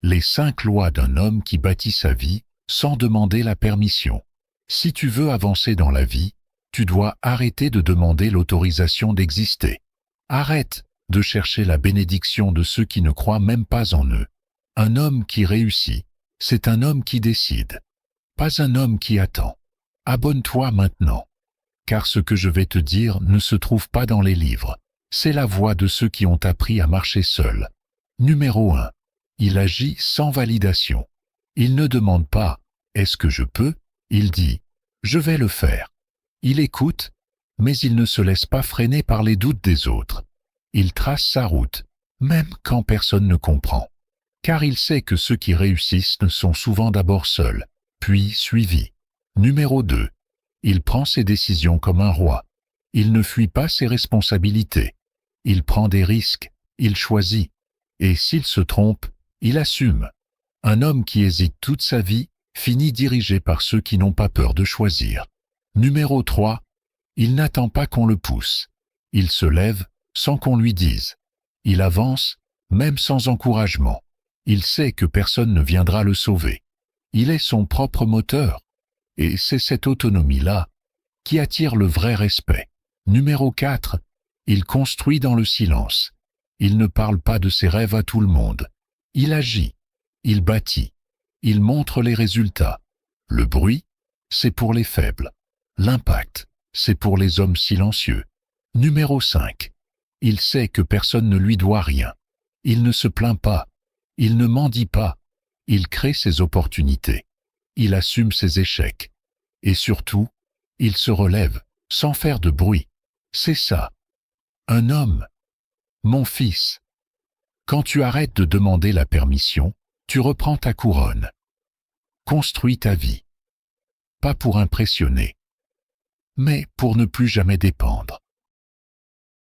Les 5 lois d'un homme qui bâtit sa vie sans demander la permission. Si tu veux avancer dans la vie, tu dois arrêter de demander l'autorisation d'exister. Arrête de chercher la bénédiction de ceux qui ne croient même pas en eux. Un homme qui réussit, c'est un homme qui décide, pas un homme qui attend. Abonne-toi maintenant, car ce que je vais te dire ne se trouve pas dans les livres. C'est la voix de ceux qui ont appris à marcher seuls. Numéro 1. Il agit sans validation. Il ne demande pas « Est-ce que je peux ?» Il dit « Je vais le faire ». Il écoute, mais il ne se laisse pas freiner par les doutes des autres. Il trace sa route, même quand personne ne comprend. Car il sait que ceux qui réussissent sont souvent d'abord seuls, puis suivis. Numéro 2. Il prend ses décisions comme un roi. Il ne fuit pas ses responsabilités. Il prend des risques, il choisit. Et s'il se trompe, il assume. Un homme qui hésite toute sa vie finit dirigé par ceux qui n'ont pas peur de choisir. Numéro 3. Il n'attend pas qu'on le pousse. Il se lève sans qu'on lui dise. Il avance, même sans encouragement. Il sait que personne ne viendra le sauver. Il est son propre moteur. Et c'est cette autonomie-là qui attire le vrai respect. Numéro 4. Il construit dans le silence. Il ne parle pas de ses rêves à tout le monde. Il agit. Il bâtit. Il montre les résultats. Le bruit, c'est pour les faibles. L'impact, c'est pour les hommes silencieux. Numéro 5. Il sait que personne ne lui doit rien. Il ne se plaint pas. Il ne mendie pas. Il crée ses opportunités. Il assume ses échecs. Et surtout, il se relève, sans faire de bruit. C'est ça. Un homme. Mon fils. Quand tu arrêtes de demander la permission, tu reprends ta couronne. Construis ta vie. Pas pour impressionner, mais pour ne plus jamais dépendre.